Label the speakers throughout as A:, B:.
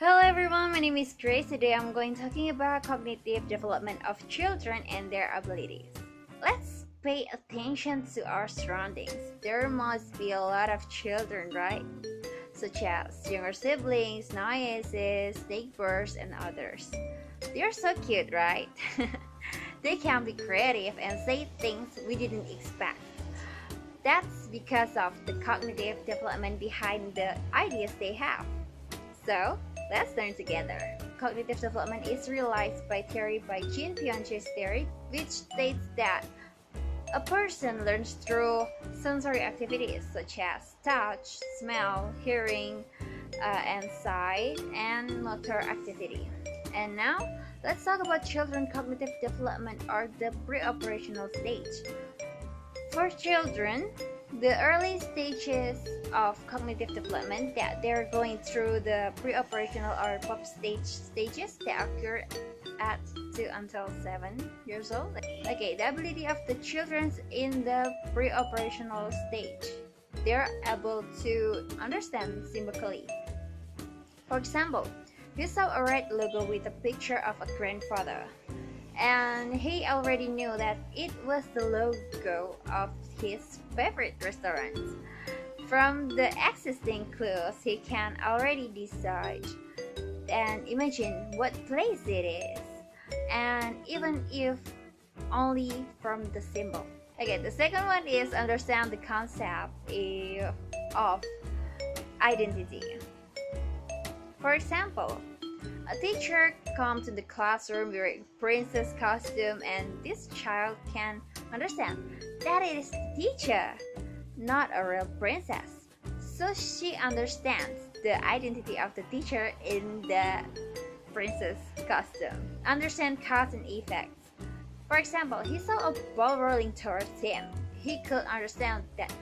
A: Hello everyone, my name is Grace. Today I'm going talking about cognitive development of children and their abilities. Let's pay attention to our surroundings. There must be a lot of children, right? Such as younger siblings, nieces, neighbors, and others. They're so cute, right? They can be creative and say things we didn't expect. That's because of the cognitive development behind the ideas they have. So, let's learn together. Cognitive development is realized by theory by Jean Piaget's theory, which states that a person learns through sensory activities such as touch, smell, hearing, and sight, and motor activity. And now, let's talk about children cognitive development or the pre-operational stage. For children, the early stages of cognitive development that they're going through the pre-operational or POP stages that occur at 2 until 7 years old. Okay, the ability of the children in the pre-operational stage. They're able to understand symbolically. For example, he saw a red logo with a picture of a grandfather, and he already knew that it was the logo of his favorite restaurant. From the existing clues, he can already decide and imagine what place it is, and even if only from the symbol. Okay, the second one is understand the concept of identity. For example, a teacher comes to the classroom wearing princess costume, and this child can understand that it is the teacher, not a real princess. So she understands the identity of the teacher in the princess costume. Understand cause and effects. For example, he saw a ball rolling towards him. He could understand that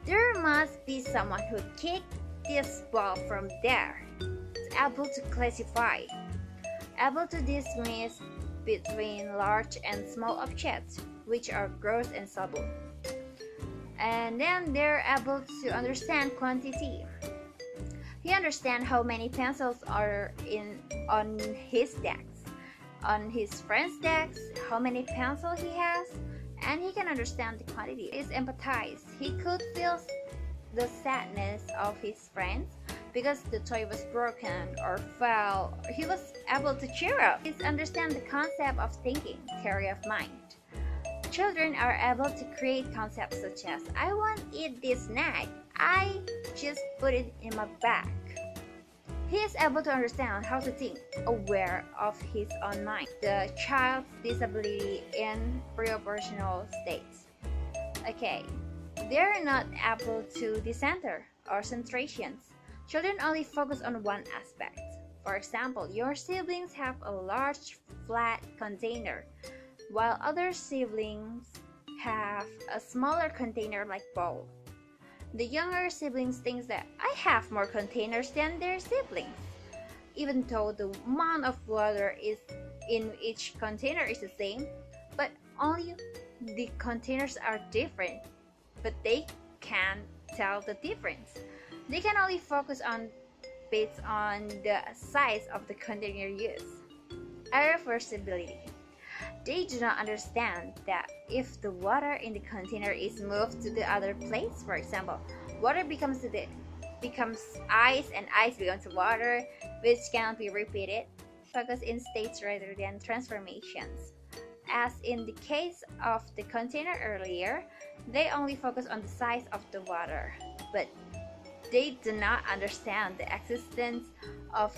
A: there must be someone who kicked this ball from there. Able to classify, able to distinguish between large and small objects, which are gross and subtle. And then they're able to understand quantity. He understands how many pencils are on his desk, on his friend's desk, how many pencils he has, and he can understand the quantity. He is empathized. He could feel the sadness of his friends because the toy was broken or fell. He was able to cheer up. He understands the concept of thinking, theory of mind. Children are able to create concepts such as, I want to eat this snack, I just put it in my bag. He is able to understand how to think, aware of his own mind. The child's disability in pre-operational states. Okay, they're not able to decenter or centrations. Children only focus on one aspect. For example, your siblings have a large flat container, while other siblings have a smaller container like bowl. The younger siblings think that I have more containers than their siblings, even though the amount of water is in each container is the same, but only the containers are different, but they can't tell the difference. They can only focus on based on the size of the container used. Irreversibility. They do not understand that if the water in the container is moved to the other place, for example, water becomes ice and ice becomes water, which cannot be repeated. Focus in states rather than transformations. As in the case of the container earlier, they only focus on the size of the water, but they do not understand the existence of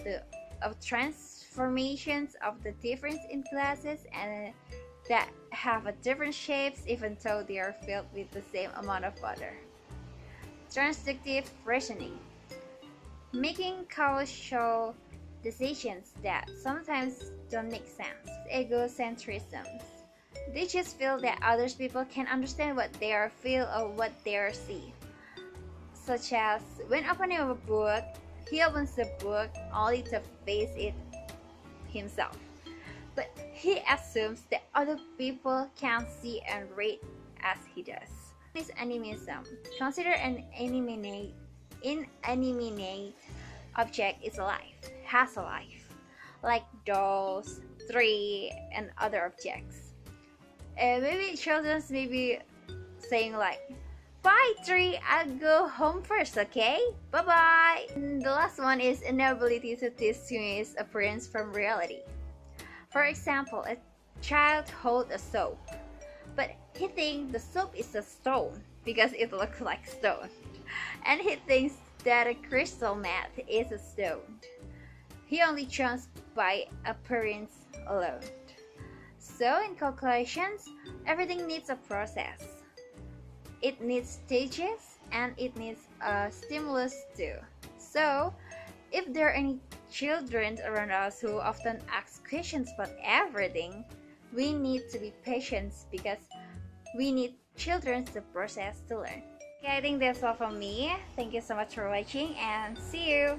A: transformations of the difference in glasses and that have a different shapes even though they are filled with the same amount of water. Transductive reasoning. Making causal decisions that sometimes don't make sense. Egocentrism. They just feel that other people can understand what they are feel or what they are see. Such as when opening a book, he opens the book only to face it himself. But he assumes that other people can see and read as he does. This animism. Consider an inanimate object is alive, has a life, like dolls, tree, and other objects. And maybe children's maybe saying like, "Bye tree, I'll go home first, okay? Bye bye." And the last one is inability to distinguish appearance from reality. For example, a child holds a soap, but he thinks the soap is a stone because it looks like stone, and he thinks that a crystal mat is a stone. He only judges by appearance alone. So in conclusions, everything needs a process. It needs stages and it needs a stimulus too. So if there are any children around us who often ask questions about everything, we need to be patient because we need children to process to learn. Okay, I think that's all from me. Thank you so much for watching and see you.